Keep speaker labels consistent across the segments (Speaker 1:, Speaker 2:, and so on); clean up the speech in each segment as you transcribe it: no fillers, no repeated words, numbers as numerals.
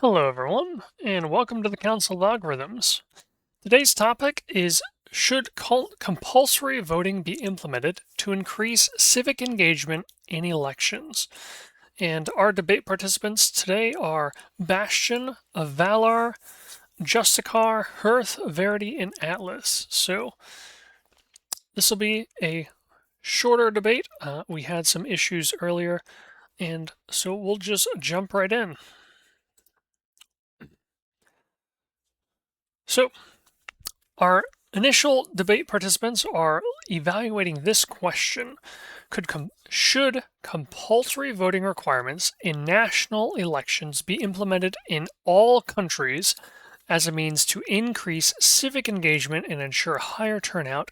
Speaker 1: Hello, everyone, and welcome to the Council of Algorithms. Today's topic is should compulsory voting be implemented to increase civic engagement in elections? And our debate participants today are Bastion, Valar, Justicar, Hearth, Verity, and Atlas. So this will be a shorter debate. We had some issues earlier, and so we'll just jump right in. So our initial debate participants are evaluating this question. Should compulsory voting requirements in national elections be implemented in all countries as a means to increase civic engagement and ensure higher turnout,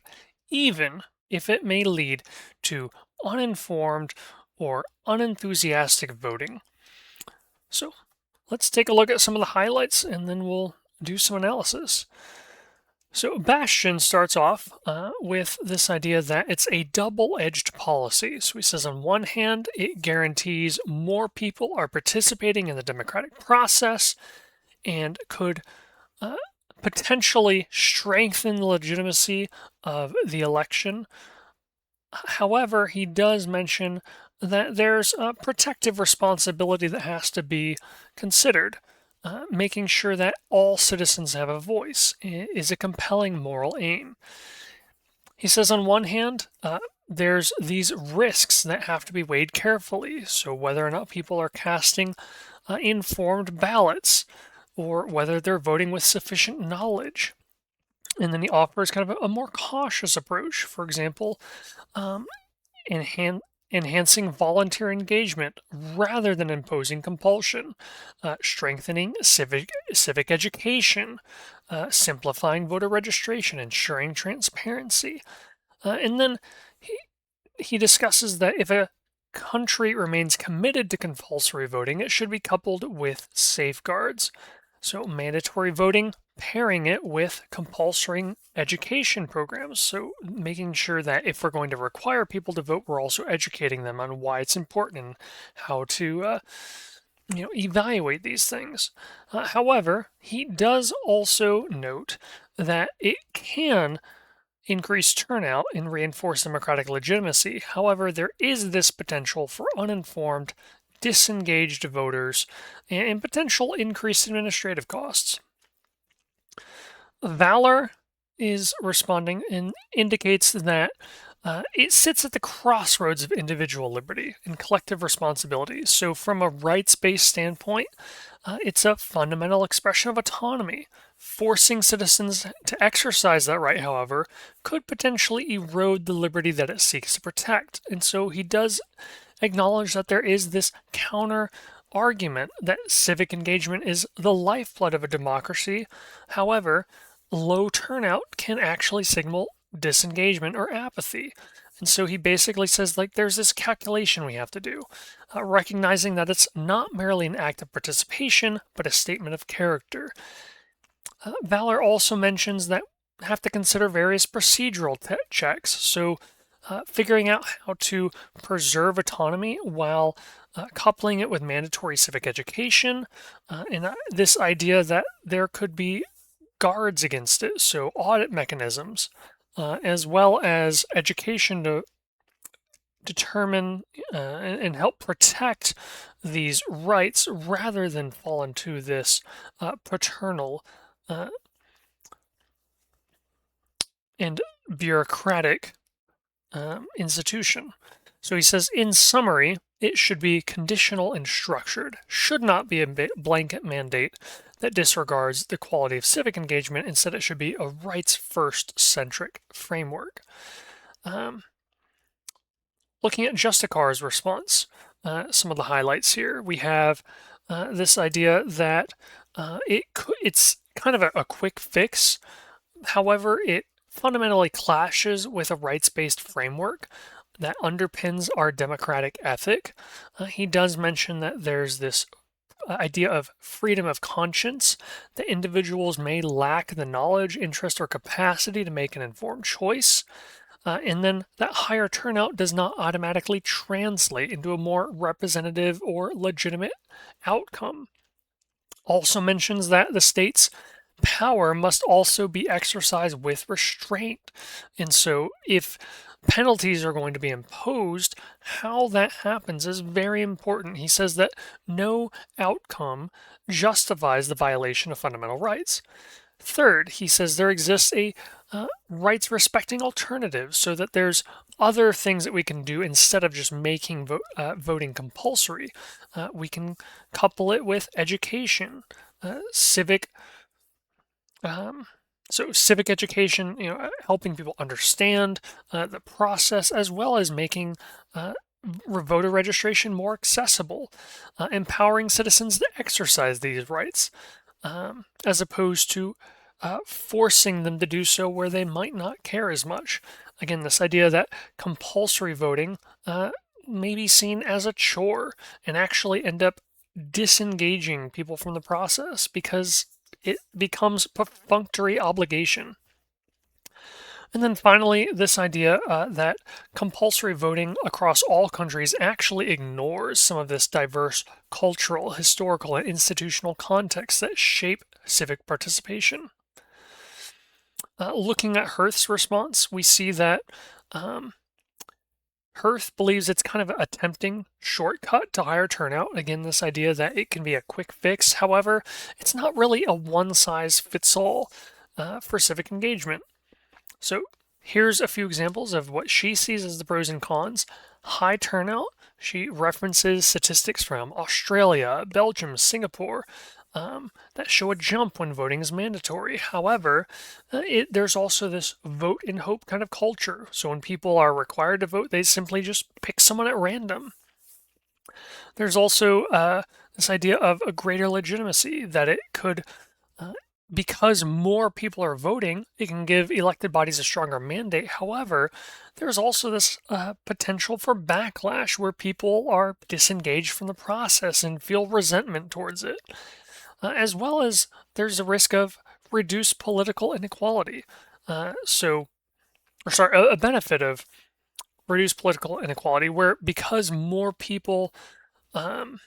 Speaker 1: even if it may lead to uninformed or unenthusiastic voting? So let's take a look at some of the highlights and then we'll do some analysis. So Bastion starts off with this idea that it's a double-edged policy. So he says on one hand, it guarantees more people are participating in the democratic process and could potentially strengthen the legitimacy of the election. However, he does mention that there's a protective responsibility that has to be considered. Making sure that all citizens have a voice is a compelling moral aim. He says, on one hand, there's these risks that have to be weighed carefully. So, whether or not people are casting informed ballots or whether they're voting with sufficient knowledge. And then he offers kind of a more cautious approach. For example, enhancing volunteer engagement rather than imposing compulsion, strengthening civic education, simplifying voter registration, ensuring transparency. And then he discusses that if a country remains committed to compulsory voting, it should be coupled with safeguards. So mandatory voting, pairing it with compulsory education programs. So making sure that if we're going to require people to vote, we're also educating them on why it's important and how to evaluate these things. However, he does also note that it can increase turnout and reinforce democratic legitimacy. However, there is this potential for uninformed, disengaged voters and potential increased administrative costs. Valor is responding and indicates that it sits at the crossroads of individual liberty and collective responsibility. So, from a rights based standpoint, it's a fundamental expression of autonomy. Forcing citizens to exercise that right, however, could potentially erode the liberty that it seeks to protect. And so he does acknowledge that there is this counter argument that civic engagement is the lifeblood of a democracy. However, low turnout can actually signal disengagement or apathy. And so he basically says, like, there's this calculation we have to do, recognizing that it's not merely an act of participation, but a statement of character. Valor also mentions that have to consider various procedural checks. So figuring out how to preserve autonomy while coupling it with mandatory civic education, and this idea that there could be guards against it, so audit mechanisms, as well as education to determine and help protect these rights rather than fall into this paternal and bureaucratic institution. So he says, in summary, it should be conditional and structured, should not be a blanket mandate that disregards the quality of civic engagement. Instead, it should be a rights-first centric framework. Looking at Justicar's response, some of the highlights here, we have this idea that it's kind of a quick fix. However, it fundamentally clashes with a rights-based framework that underpins our democratic ethic. He does mention that there's this idea of freedom of conscience, that individuals may lack the knowledge, interest, or capacity to make an informed choice. And then that higher turnout does not automatically translate into a more representative or legitimate outcome. Also mentions that the state's power must also be exercised with restraint. And so, if penalties are going to be imposed, how that happens is very important. He says that no outcome justifies the violation of fundamental rights. Third, he says there exists a rights respecting alternative so that there's other things that we can do instead of just making voting compulsory. We can couple it with education, civic um, civic education, helping people understand the process, as well as making uh, voter registration more accessible, empowering citizens to exercise these rights, as opposed to forcing them to do so where they might not care as much. Again, this idea that compulsory voting may be seen as a chore and actually end up disengaging people from the process because it becomes perfunctory obligation. And then finally, this idea that compulsory voting across all countries actually ignores some of this diverse cultural, historical, and institutional context that shape civic participation. Looking at Hearth's response, we see that um, Hearth believes it's kind of a tempting shortcut to higher turnout. Again, this idea that it can be a quick fix. However, it's not really a one size fits all for civic engagement. So here's a few examples of what she sees as the pros and cons. High turnout. She references statistics from Australia, Belgium, Singapore that show a jump when voting is mandatory. However, there's also this vote and hope kind of culture. So when people are required to vote, they simply just pick someone at random. There's also this idea of a greater legitimacy that it could because more people are voting, it can give elected bodies a stronger mandate. However, there's also this potential for backlash where people are disengaged from the process and feel resentment towards it, as well as there's a risk of reduced political inequality. A benefit of reduced political inequality where because more people um,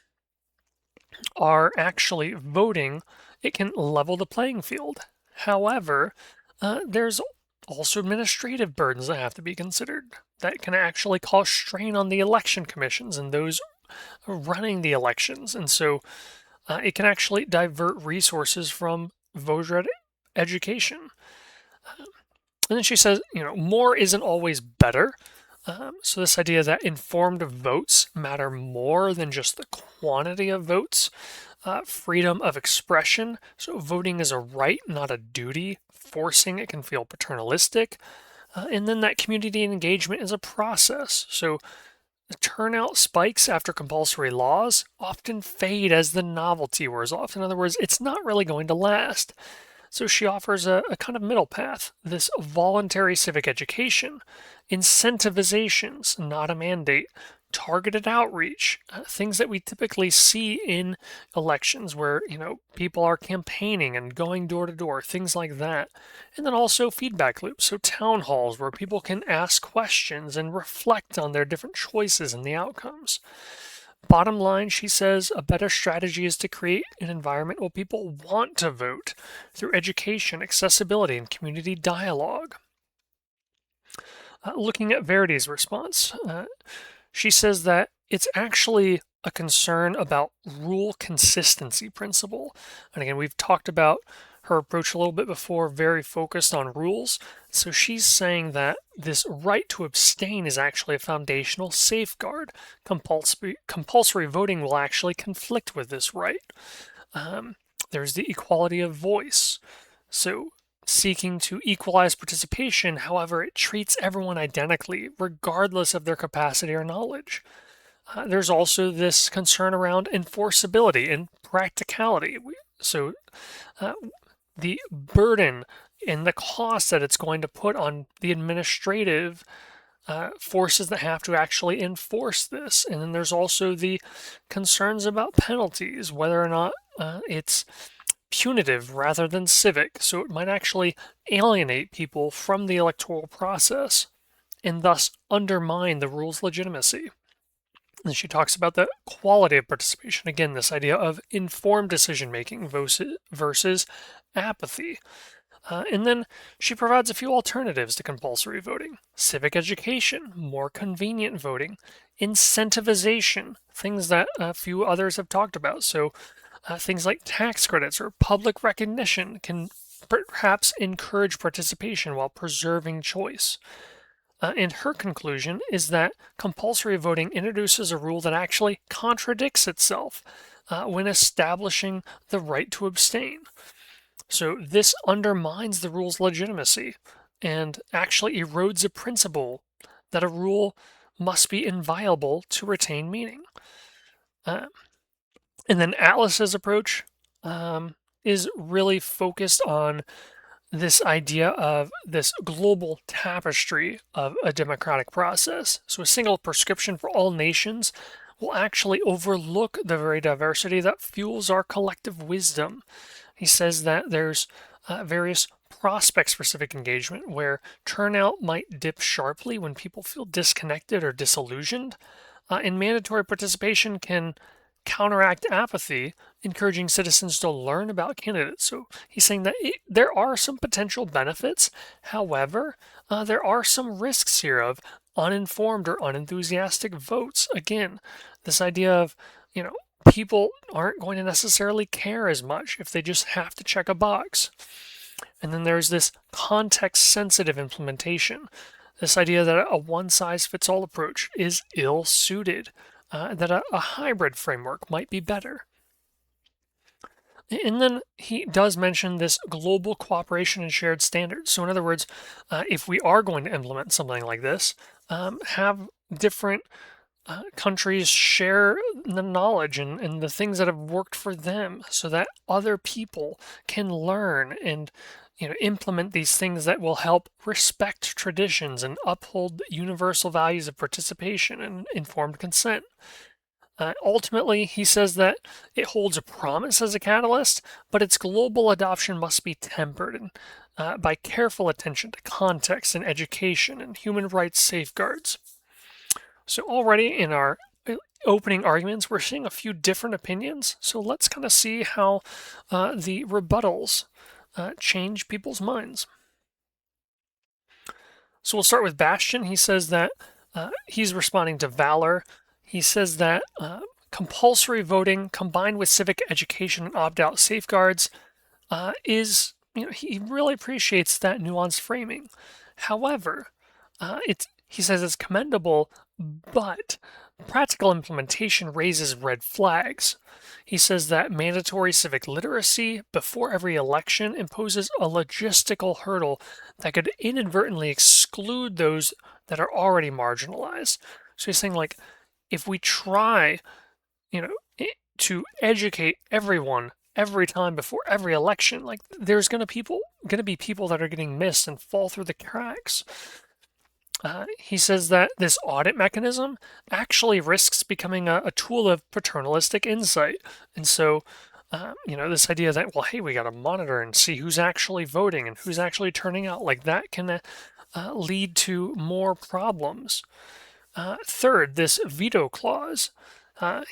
Speaker 1: are actually voting, it can level the playing field. However, there's also administrative burdens that have to be considered that can actually cause strain on the election commissions and those running the elections. And so it can actually divert resources from voter education. And then she says, more isn't always better. So this idea that informed votes matter more than just the quantity of votes, freedom of expression. So voting is a right, not a duty. Forcing it can feel paternalistic. And then that community engagement is a process. So the turnout spikes after compulsory laws often fade as the novelty wears off. In other words, it's not really going to last. So she offers a kind of middle path, this voluntary civic education, incentivizations, not a mandate, targeted outreach, things that we typically see in elections where, people are campaigning and going door to door, things like that. And then also feedback loops, so town halls where people can ask questions and reflect on their different choices and the outcomes. Bottom line, she says, a better strategy is to create an environment where people want to vote through education, accessibility, and community dialogue. Looking at Verity's response, she says that it's actually a concern about rule consistency principle. And again, we've talked about her approach a little bit before, very focused on rules. So she's saying that this right to abstain is actually a foundational safeguard. Compulsory voting will actually conflict with this right. There's the equality of voice. So seeking to equalize participation, however, it treats everyone identically, regardless of their capacity or knowledge. There's also this concern around enforceability and practicality. So the burden and the cost that it's going to put on the administrative forces that have to actually enforce this. And then there's also the concerns about penalties, whether or not it's punitive rather than civic. So it might actually alienate people from the electoral process and thus undermine the rule's legitimacy. And she talks about the quality of participation. Again, this idea of informed decision making versus apathy. And then she provides a few alternatives to compulsory voting: civic education, more convenient voting, incentivization, things that a few others have talked about. So things like tax credits or public recognition can perhaps encourage participation while preserving choice. And her conclusion is that compulsory voting introduces a rule that actually contradicts itself when establishing the right to abstain. So this undermines the rule's legitimacy and actually erodes a principle that a rule must be inviolable to retain meaning. Uh, and then Atlas's approach is really focused on this idea of this global tapestry of a democratic process. So a single prescription for all nations will actually overlook the very diversity that fuels our collective wisdom. He says that there's various prospects for civic engagement where turnout might dip sharply when people feel disconnected or disillusioned, and mandatory participation can counteract apathy, encouraging citizens to learn about candidates. So he's saying that there are some potential benefits. However, there are some risks here of uninformed or unenthusiastic votes. Again, this idea of, people aren't going to necessarily care as much if they just have to check a box. And then there's this context-sensitive implementation. This idea that a one-size-fits-all approach is ill-suited, that a hybrid framework might be better. And then he does mention this global cooperation and shared standards. So in other words, if we are going to implement something like this, have different countries share the knowledge and the things that have worked for them so that other people can learn and implement these things that will help respect traditions and uphold universal values of participation and informed consent. Ultimately, he says that it holds a promise as a catalyst, but its global adoption must be tempered by careful attention to context and education and human rights safeguards. So already in our opening arguments, we're seeing a few different opinions. So let's kind of see how the rebuttals change people's minds. So we'll start with Bastian. He says that he's responding to Valor. He says that compulsory voting combined with civic education and opt-out safeguards is, he really appreciates that nuanced framing. However, he says it's commendable, but practical implementation raises red flags. He says that mandatory civic literacy before every election imposes a logistical hurdle that could inadvertently exclude those that are already marginalized. So he's saying, like, if we try, to educate everyone every time before every election, like, there's going to be people that are getting missed and fall through the cracks. He says that this audit mechanism actually risks becoming a tool of paternalistic insight. And so, this idea that, well, hey, we got to monitor and see who's actually voting and who's actually turning out, like, that can lead to more problems. Third, this veto clause.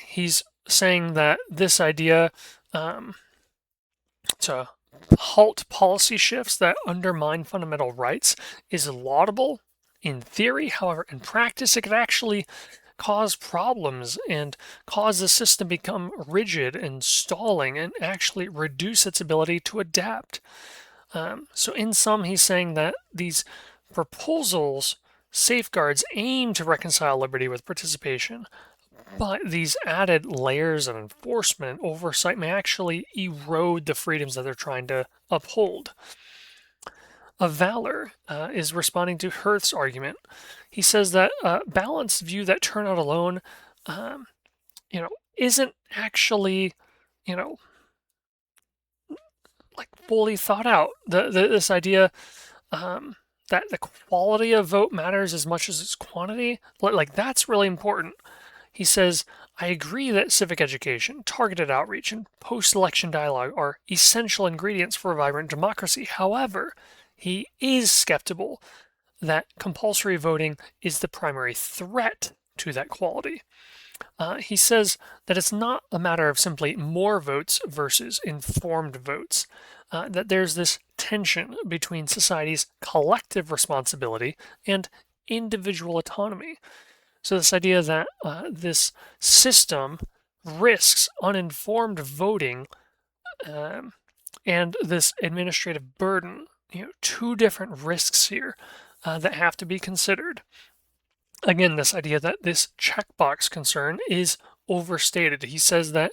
Speaker 1: He's saying that this idea to halt policy shifts that undermine fundamental rights is laudable in theory. However, in practice, it could actually cause problems and cause the system become rigid and stalling and actually reduce its ability to adapt. So in sum, he's saying that these proposals safeguards aim to reconcile liberty with participation, but these added layers of enforcement and oversight may actually erode the freedoms that they're trying to uphold. Valor is responding to Hurth's argument. He says that a balanced view that turnout alone, isn't actually, like, fully thought out. This idea that the quality of vote matters as much as its quantity, like, that's really important. He says, I agree that civic education, targeted outreach, and post-election dialogue are essential ingredients for a vibrant democracy. However, he is skeptical that compulsory voting is the primary threat to that quality. He says that it's not a matter of simply more votes versus informed votes, that there's this tension between society's collective responsibility and individual autonomy. So, this idea that this system risks uninformed voting um, and this administrative burden, two different risks here that have to be considered. Again, this idea that this checkbox concern is overstated. He says that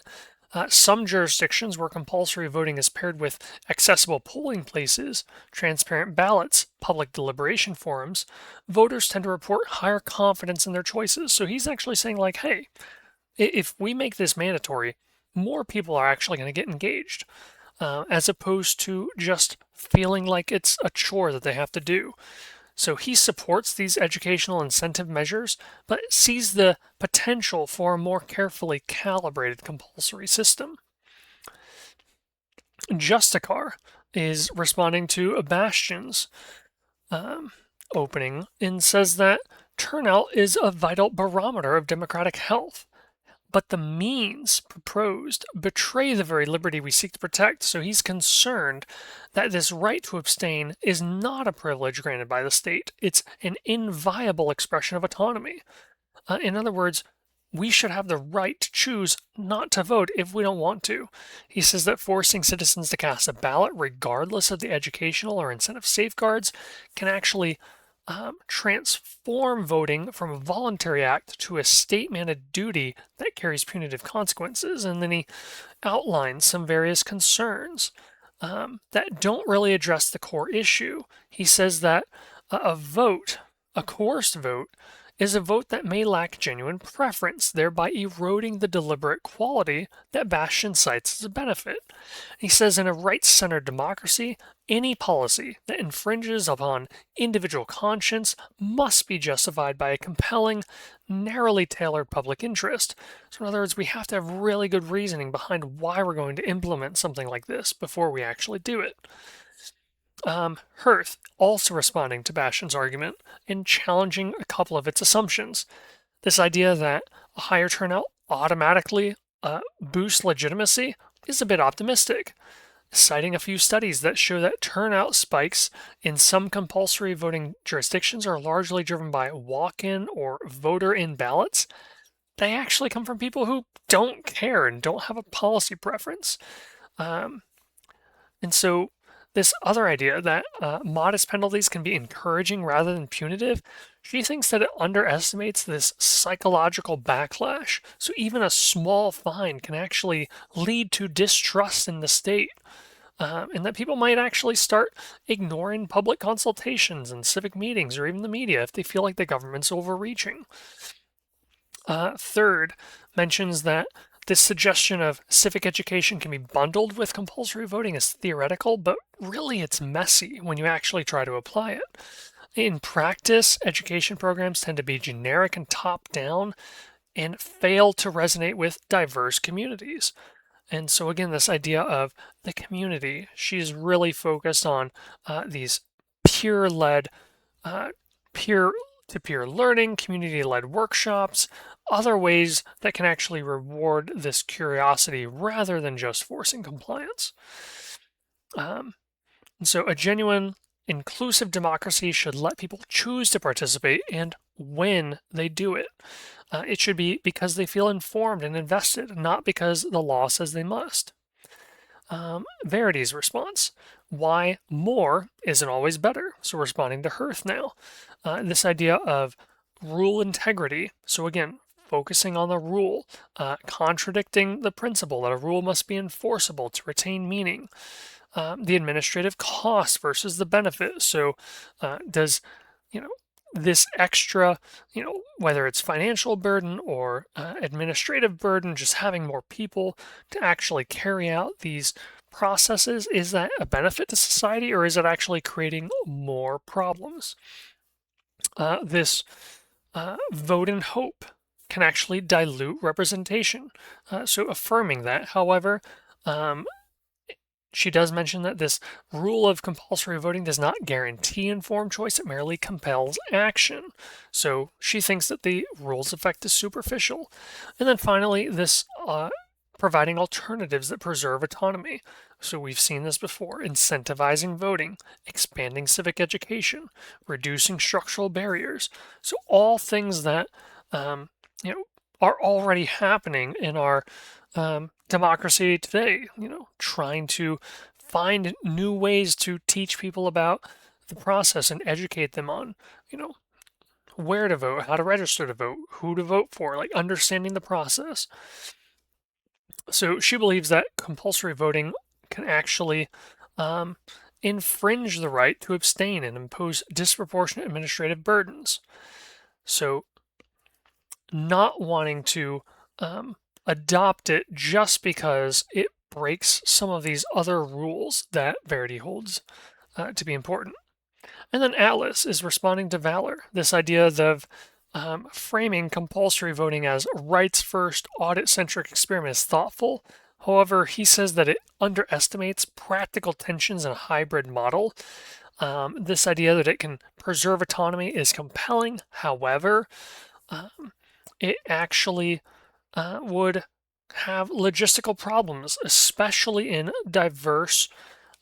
Speaker 1: some jurisdictions where compulsory voting is paired with accessible polling places, transparent ballots, public deliberation forums, voters tend to report higher confidence in their choices. So he's actually saying, like, hey, if we make this mandatory, more people are actually going to get engaged, as opposed to just feeling like it's a chore that they have to do. So he supports these educational incentive measures, but sees the potential for a more carefully calibrated compulsory system. Justicar is responding to a Bastion's opening and says that turnout is a vital barometer of democratic health. But the means proposed betray the very liberty we seek to protect, so he's concerned that this right to abstain is not a privilege granted by the state. It's an inviolable expression of autonomy. In other words, we should have the right to choose not to vote if we don't want to. He says that forcing citizens to cast a ballot, regardless of the educational or incentive safeguards, can actually transform voting from a voluntary act to a state-mandated duty that carries punitive consequences. And then he outlines some various concerns that don't really address the core issue. He says that a vote, a coerced vote, is a vote that may lack genuine preference, thereby eroding the deliberate quality that Bastian cites as a benefit. He says in a rights-centered democracy, any policy that infringes upon individual conscience must be justified by a compelling, narrowly tailored public interest. So in other words, we have to have really good reasoning behind why we're going to implement something like this before we actually do it. Hirth also responding to Bastian's argument and challenging a couple of its assumptions. This idea that a higher turnout automatically boosts legitimacy is a bit optimistic, citing a few studies that show that turnout spikes in some compulsory voting jurisdictions are largely driven by walk-in or voter-in ballots. They actually come from people who don't care and don't have a policy preference. And so this other idea that modest penalties can be encouraging rather than punitive, she thinks that it underestimates this psychological backlash. So even a small fine can actually lead to distrust in the state, and that people might actually start ignoring public consultations and civic meetings or even the media if they feel like the government's overreaching. Third, mentions that this suggestion of civic education can be bundled with compulsory voting is theoretical, but really it's messy when you actually try to apply it. In practice, education programs tend to be generic and top-down and fail to resonate with diverse communities. And so again, this idea of the community, she's really focused on these peer-led, peer-to-peer learning, community-led workshops, other ways that can actually reward this curiosity rather than just forcing compliance. And so a genuine, inclusive democracy should let people choose to participate and when they do it. It should be because they feel informed and invested, not because the law says they must. Verity's response. Why more isn't always better. So responding to Hirth now. This idea of rule integrity. So again, focusing on the rule, contradicting the principle that a rule must be enforceable to retain meaning. The administrative cost versus the benefit. So does, this extra, whether it's financial burden or administrative burden, just having more people to actually carry out these processes, is that a benefit to society or is it actually creating more problems? This vote and hope can actually dilute representation. So affirming that, however, she does mention that this rule of compulsory voting does not guarantee informed choice, it merely compels action. So she thinks that the rule's effect is superficial. And then finally, this providing alternatives that preserve autonomy. So we've seen this before: incentivizing voting, expanding civic education, reducing structural barriers. So all things that um, are already happening in our democracy today. Trying to find new ways to teach people about the process and educate them on, you know, where to vote, how to register to vote, who to vote for, like understanding the process. So she believes that compulsory voting can actually um, infringe the right to abstain and impose disproportionate administrative burdens. So, not wanting to adopt it just because it breaks some of these other rules that Verity holds to be important. And then Atlas is responding to Valor, this idea of framing compulsory voting as rights first, audit centric experiment is thoughtful. However, he says that it underestimates practical tensions in a hybrid model. This idea that it can preserve autonomy is compelling. However, it actually would have logistical problems, especially in diverse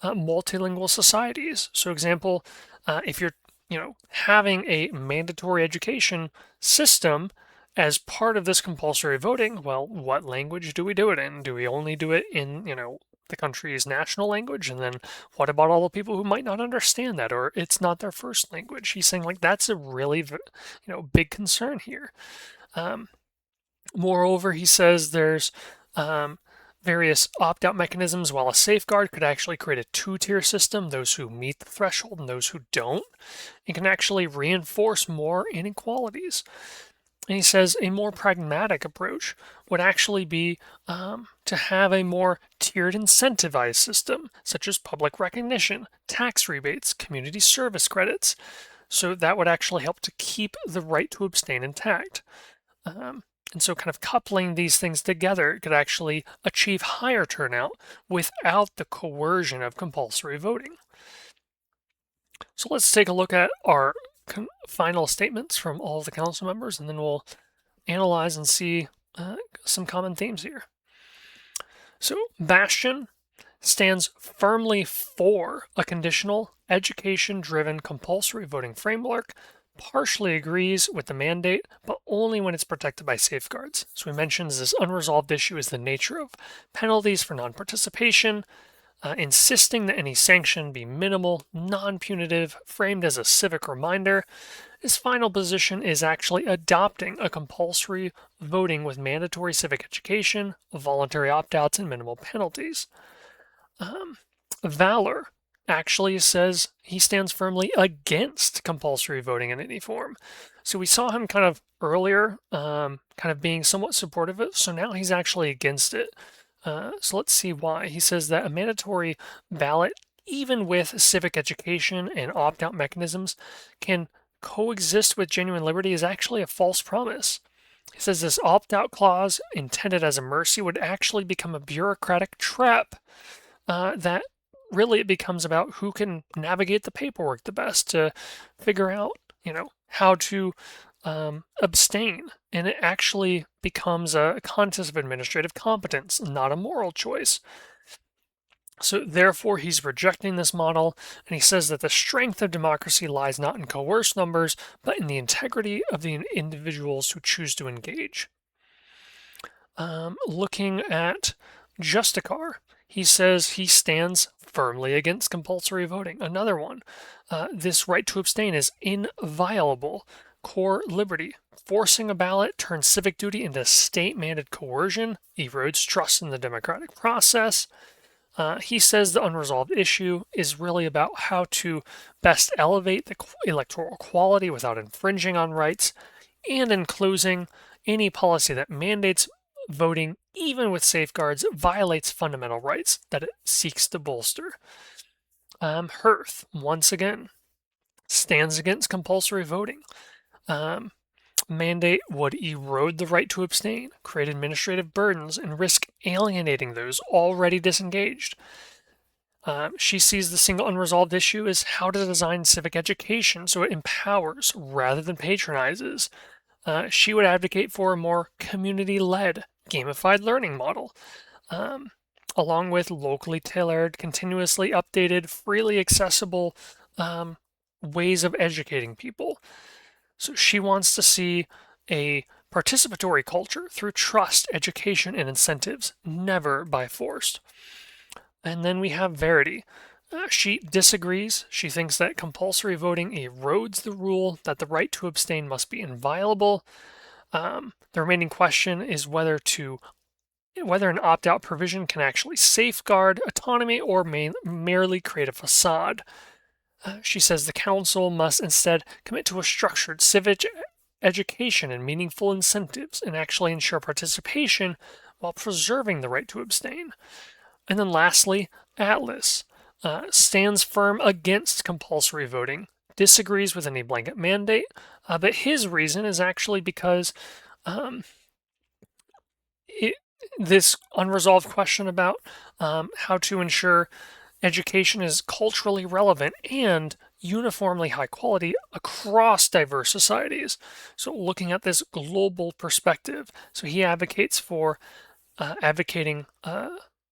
Speaker 1: multilingual societies. So, example, if you're having a mandatory education system as part of this compulsory voting, well, what language do we do it in? Do we only do it in the country's national language? And then what about all the people who might not understand that, or it's not their first language? He's saying like that's a really big concern here. Moreover, he says there's various opt-out mechanisms, while a safeguard could actually create a two-tier system, those who meet the threshold and those who don't. It can actually reinforce more inequalities. And he says a more pragmatic approach would actually be to have a more tiered incentivized system, such as public recognition, tax rebates, community service credits. So that would actually help to keep the right to abstain intact. And so, kind of coupling these things together could actually achieve higher turnout without the coercion of compulsory voting. So, let's take a look at our final statements from all of the council members, and then we'll analyze and see some common themes here. So, Bastion stands firmly for a conditional, education driven compulsory voting framework, partially agrees with the mandate, but only when it's protected by safeguards. So he mentions this unresolved issue is the nature of penalties for non-participation, insisting that any sanction be minimal, non-punitive, framed as a civic reminder. His final position is actually adopting a compulsory voting with mandatory civic education, voluntary opt-outs, and minimal penalties. Valor actually says he stands firmly against compulsory voting in any form. So we saw him kind of earlier, kind of being somewhat supportive of it. So now he's actually against it. So let's see why. He says that a mandatory ballot, even with civic education and opt-out mechanisms, can coexist with genuine liberty is actually a false promise. He says this opt-out clause, intended as a mercy, would actually become a bureaucratic trap that really it becomes about who can navigate the paperwork the best to figure out, how to abstain. And it actually becomes a contest of administrative competence, not a moral choice. So therefore, he's rejecting this model, and he says that the strength of democracy lies not in coerced numbers, but in the integrity of the individuals who choose to engage. Looking at Justicar, he says he stands firmly against compulsory voting. Another one, this right to abstain is inviolable core liberty. Forcing a ballot turns civic duty into state-mandated coercion, erodes trust in the democratic process. He says the unresolved issue is really about how to best elevate the electoral quality without infringing on rights, and in closing, any policy that mandates voting, even with safeguards, violates fundamental rights that it seeks to bolster. Hearth, once again, stands against compulsory voting. Mandate would erode the right to abstain, create administrative burdens, and risk alienating those already disengaged. She sees the single unresolved issue as how to design civic education so it empowers rather than patronizes. She would advocate for a more community led, gamified learning model, um, along with locally tailored, continuously updated, freely accessible um, ways of educating people. So she wants to see a participatory culture through trust, education, and incentives, never by force. And then we have Verity. She disagrees. She thinks that compulsory voting erodes the rule, that the right to abstain must be inviolable. The remaining question is whether an opt-out provision can actually safeguard autonomy or merely create a facade. She says the council must instead commit to a structured civic education and meaningful incentives and actually ensure participation while preserving the right to abstain. And then lastly, Atlas stands firm against compulsory voting, disagrees with any blanket mandate, but his reason is actually because um, it, this unresolved question about how to ensure education is culturally relevant and uniformly high quality across diverse societies. So, looking at this global perspective, so he advocates for advocating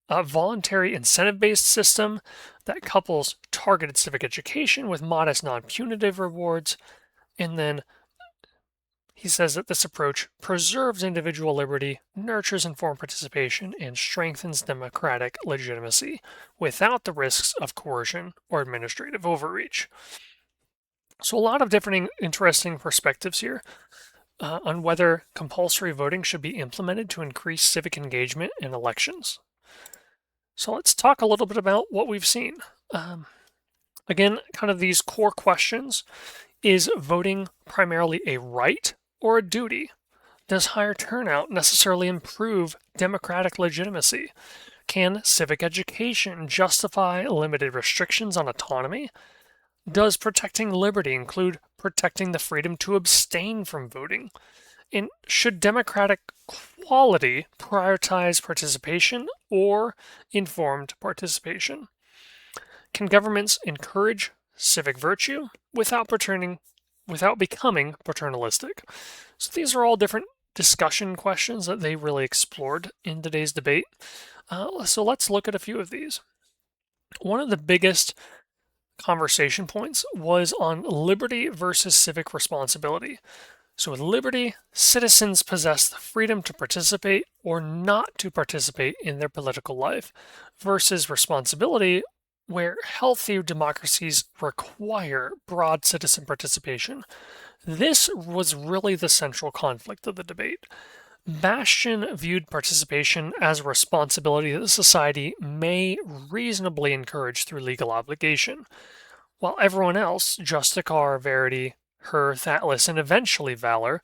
Speaker 1: a voluntary incentive-based system that couples targeted civic education with modest non-punitive rewards, and then he says that this approach preserves individual liberty, nurtures informed participation, and strengthens democratic legitimacy without the risks of coercion or administrative overreach. So, a lot of different interesting perspectives here on whether compulsory voting should be implemented to increase civic engagement in elections. So, let's talk a little bit about what we've seen. Again, kind of these core questions. Is voting primarily a right or a duty? Does higher turnout necessarily improve democratic legitimacy? Can civic education justify limited restrictions on autonomy? Does protecting liberty include protecting the freedom to abstain from voting? And should democratic quality prioritize participation or informed participation? Can governments encourage civic virtue without becoming paternalistic? So these are all different discussion questions that they really explored in today's debate. So let's look at a few of these. One of the biggest conversation points was on liberty versus civic responsibility. So with liberty, citizens possess the freedom to participate or not to participate in their political life, versus responsibility, where healthy democracies require broad citizen participation. This was really the central conflict of the debate. Bastian viewed participation as a responsibility that society may reasonably encourage through legal obligation, while everyone else, Justicar, Verity, Hearth, Atlas, and eventually Valor,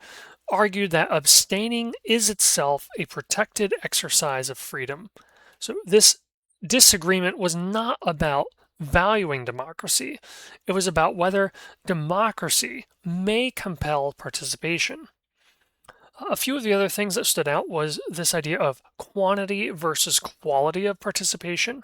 Speaker 1: argued that abstaining is itself a protected exercise of freedom. So this disagreement was not about valuing democracy. It was about whether democracy may compel participation. A few of the other things that stood out was this idea of quantity versus quality of participation.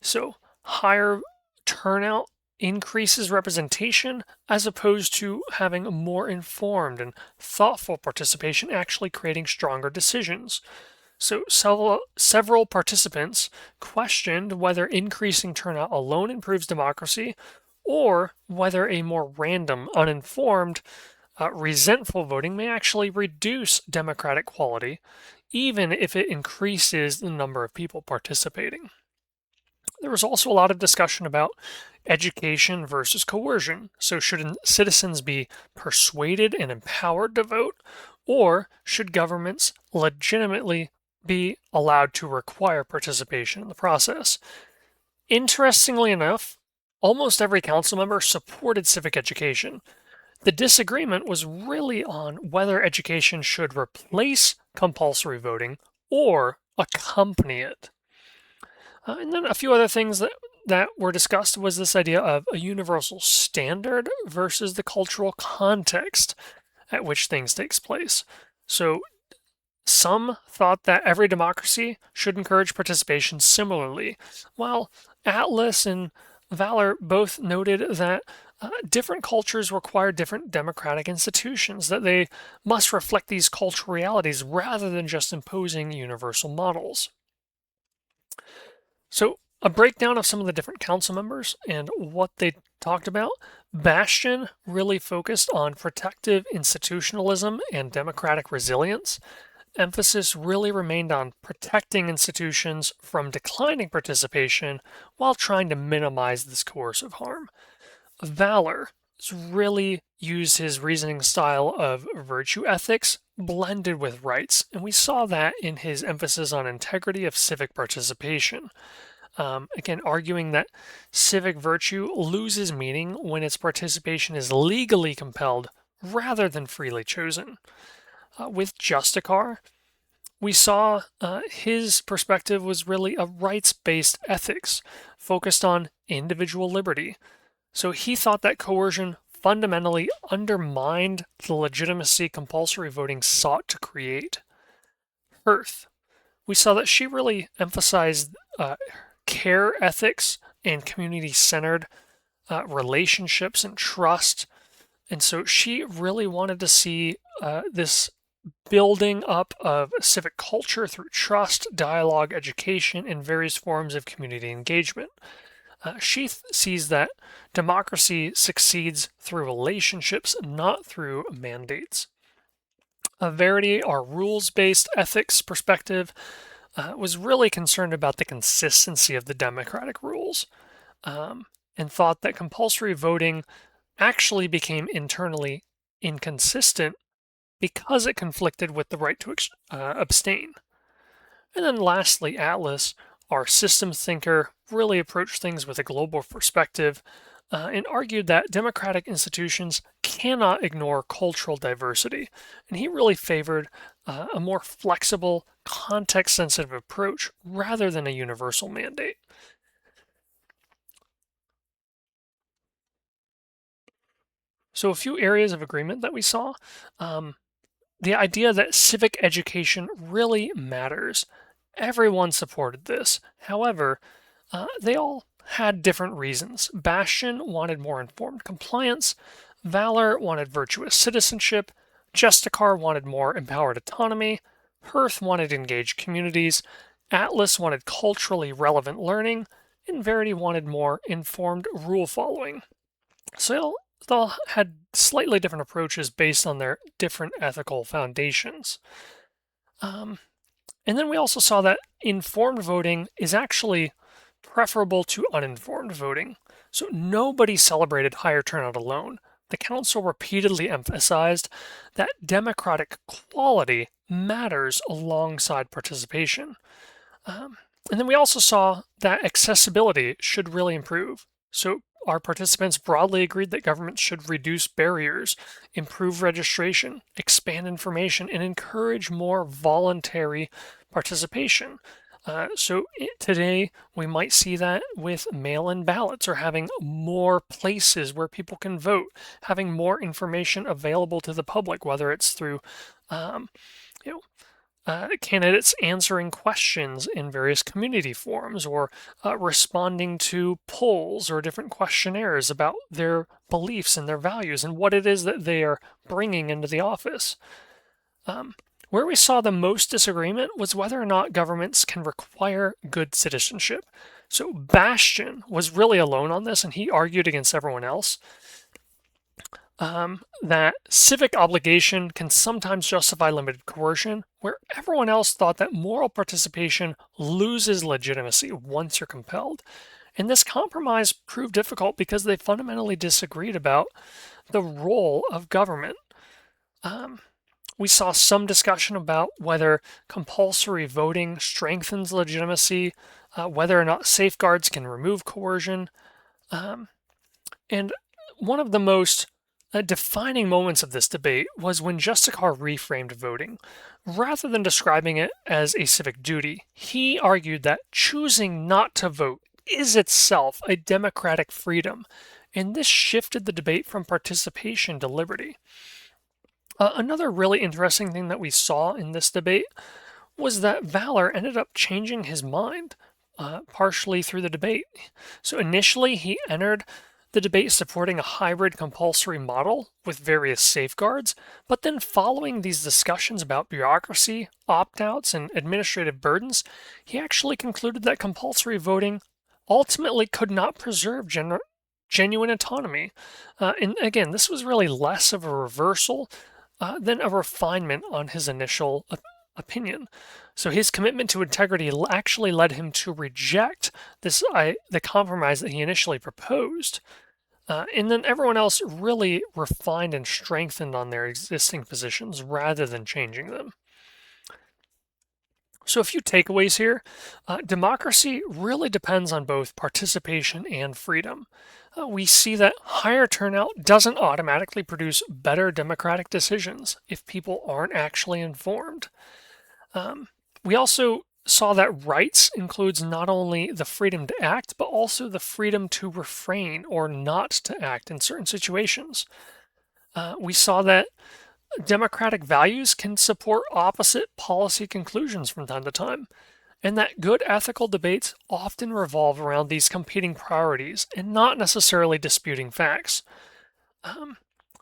Speaker 1: So higher turnout increases representation as opposed to having a more informed and thoughtful participation actually creating stronger decisions. So several participants questioned whether increasing turnout alone improves democracy or whether a more random, uninformed, resentful voting may actually reduce democratic quality, even if it increases the number of people participating. There was also a lot of discussion about education versus coercion. So, should citizens be persuaded and empowered to vote, or should governments legitimately be allowed to require participation in the process? Interestingly enough, almost every council member supported civic education. The disagreement was really on whether education should replace compulsory voting or accompany it. And then a few other things that were discussed was this idea of a universal standard versus the cultural context at which things takes place. So Some thought that every democracy should encourage participation similarly, while Atlas and Valor both noted that different cultures require different democratic institutions, that they must reflect these cultural realities rather than just imposing universal models. So, a breakdown of some of the different council members and what they talked about. Bastion really focused on protective institutionalism and democratic resilience. Emphasis really remained on protecting institutions from declining participation while trying to minimize this coercive harm. Valor really used his reasoning style of virtue ethics blended with rights, and we saw that in his emphasis on integrity of civic participation. Again, arguing that civic virtue loses meaning when its participation is legally compelled rather than freely chosen. With Justicar, we saw his perspective was really a rights-based ethics focused on individual liberty. So he thought that coercion fundamentally undermined the legitimacy compulsory voting sought to create. Hearth, we saw that she really emphasized care ethics and community-centered relationships and trust. And so she really wanted to see this building up of civic culture through trust, dialogue, education, and various forms of community engagement. She sees that democracy succeeds through relationships, not through mandates. Verity, our rules-based ethics perspective, was really concerned about the consistency of the democratic rules, and thought that compulsory voting actually became internally inconsistent because it conflicted with the right to abstain. And then lastly, Atlas, our systems thinker, really approached things with a global perspective and argued that democratic institutions cannot ignore cultural diversity. And he really favored a more flexible, context-sensitive approach rather than a universal mandate. So a few areas of agreement that we saw. The idea that civic education really matters. Everyone supported this. However, they all had different reasons. Bastion wanted more informed compliance. Valor wanted virtuous citizenship. Justicar wanted more empowered autonomy. Hearth wanted engaged communities. Atlas wanted culturally relevant learning. And Verity wanted more informed rule following. So they all had slightly different approaches based on their different ethical foundations. And then we also saw that informed voting is actually preferable to uninformed voting. So nobody celebrated higher turnout alone. The council repeatedly emphasized that democratic quality matters alongside participation. And then we also saw that accessibility should really improve. So our participants broadly agreed that governments should reduce barriers, improve registration, expand information, and encourage more voluntary participation. Today, we might see that with mail-in ballots or having more places where people can vote, having more information available to the public, whether it's through you know, candidates answering questions in various community forums or responding to polls or different questionnaires about their beliefs and their values and what it is that they are bringing into the office. Where we saw the most disagreement was whether or not governments can require good citizenship. So Bastion was really alone on this, and he argued against everyone else. That civic obligation can sometimes justify limited coercion, where everyone else thought that moral participation loses legitimacy once you're compelled. And this compromise proved difficult because they fundamentally disagreed about the role of government. We saw some discussion about whether compulsory voting strengthens legitimacy, whether or not safeguards can remove coercion. And one of the most defining moments of this debate was when Justicar reframed voting. Rather than describing it as a civic duty, he argued that choosing not to vote is itself a democratic freedom, and this shifted the debate from participation to liberty. Another really interesting thing that we saw in this debate was that Valor ended up changing his mind, partially through the debate. So initially, he entered the debate supporting a hybrid compulsory model with various safeguards, but then following these discussions about bureaucracy, opt outs, and administrative burdens, he actually concluded that compulsory voting ultimately could not preserve genuine autonomy. And again, this was really less of a reversal than a refinement on his initial opinion. So his commitment to integrity actually led him to reject the compromise that he initially proposed. And then everyone else really refined and strengthened on their existing positions rather than changing them. So, a few takeaways here. Democracy really depends on both participation and freedom. We see that higher turnout doesn't automatically produce better democratic decisions if people aren't actually informed. We also saw that rights includes not only the freedom to act, but also the freedom to refrain or not to act in certain situations. We saw that democratic values can support opposite policy conclusions from time to time, and that good ethical debates often revolve around these competing priorities and not necessarily disputing facts.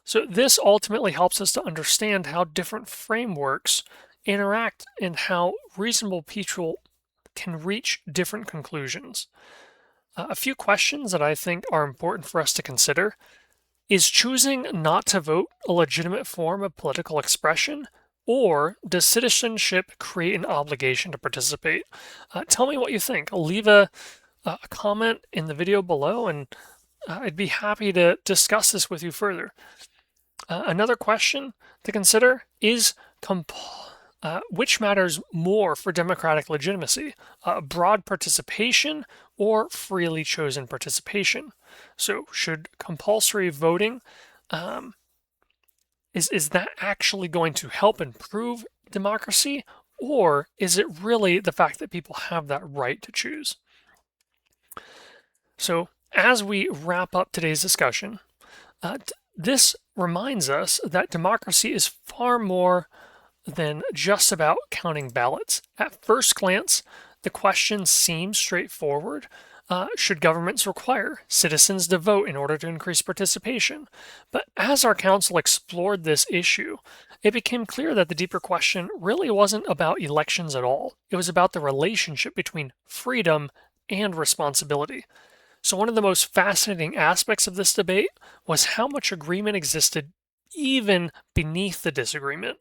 Speaker 1: So, this ultimately helps us to understand how different frameworks interact and how reasonable people can reach different conclusions. A few questions that I think are important for us to consider. Is choosing not to vote a legitimate form of political expression, or does citizenship create an obligation to participate? Tell me what you think. Leave a comment in the video below, and I'd be happy to discuss this with you further. Another question to consider is which matters more for democratic legitimacy, broad participation or freely chosen participation? So, should compulsory voting, is that actually going to help improve democracy, or is it really the fact that people have that right to choose? So, as we wrap up today's discussion, this reminds us that democracy is far more than just about counting ballots. At first glance, the question seems straightforward. Should governments require citizens to vote in order to increase participation? But as our council explored this issue, it became clear that the deeper question really wasn't about elections at all. It was about the relationship between freedom and responsibility. So, one of the most fascinating aspects of this debate was how much agreement existed even beneath the disagreement.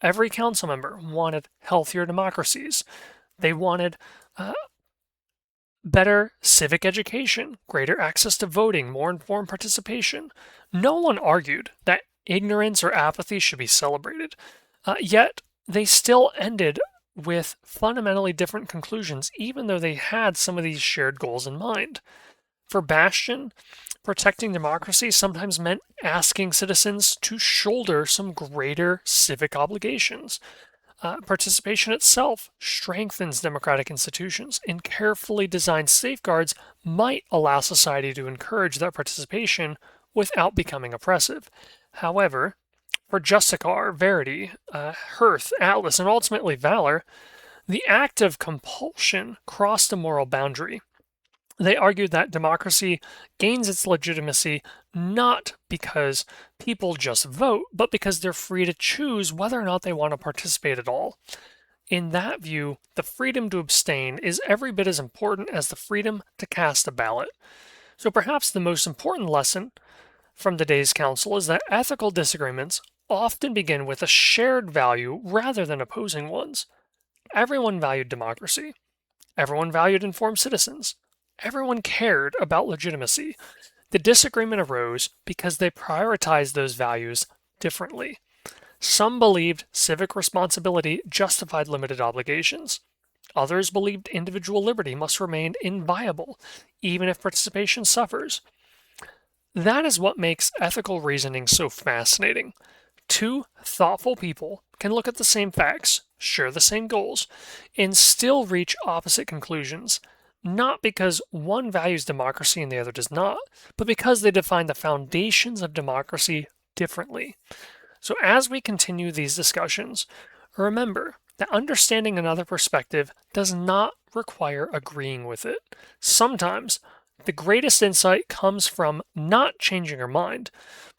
Speaker 1: Every council member wanted healthier democracies. They wanted better civic education, greater access to voting, more informed participation. No one argued that ignorance or apathy should be celebrated. Yet, they still ended with fundamentally different conclusions, even though they had some of these shared goals in mind. For Bastion, protecting democracy sometimes meant asking citizens to shoulder some greater civic obligations. Participation itself strengthens democratic institutions, and carefully designed safeguards might allow society to encourage that participation without becoming oppressive. However, for Justicar, Verity, Hearth, Atlas, and ultimately Valor, the act of compulsion crossed a moral boundary. They argued that democracy gains its legitimacy not because people just vote, but because they're free to choose whether or not they want to participate at all. In that view, the freedom to abstain is every bit as important as the freedom to cast a ballot. So perhaps the most important lesson from today's council is that ethical disagreements often begin with a shared value rather than opposing ones. Everyone valued democracy. Everyone valued informed citizens. Everyone cared about legitimacy. The disagreement arose because they prioritized those values differently. Some believed civic responsibility justified limited obligations. Others believed individual liberty must remain inviolable, even if participation suffers. That is what makes ethical reasoning so fascinating. Two thoughtful people can look at the same facts, share the same goals, and still reach opposite conclusions, not because one values democracy and the other does not, but because they define the foundations of democracy differently. So, as we continue these discussions, remember that understanding another perspective does not require agreeing with it. Sometimes, the greatest insight comes from not changing your mind,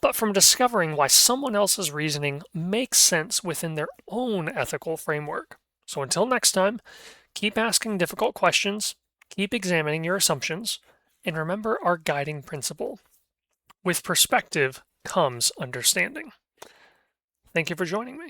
Speaker 1: but from discovering why someone else's reasoning makes sense within their own ethical framework. So, until next time, keep asking difficult questions, keep examining your assumptions, and remember our guiding principle. With perspective comes understanding. Thank you for joining me.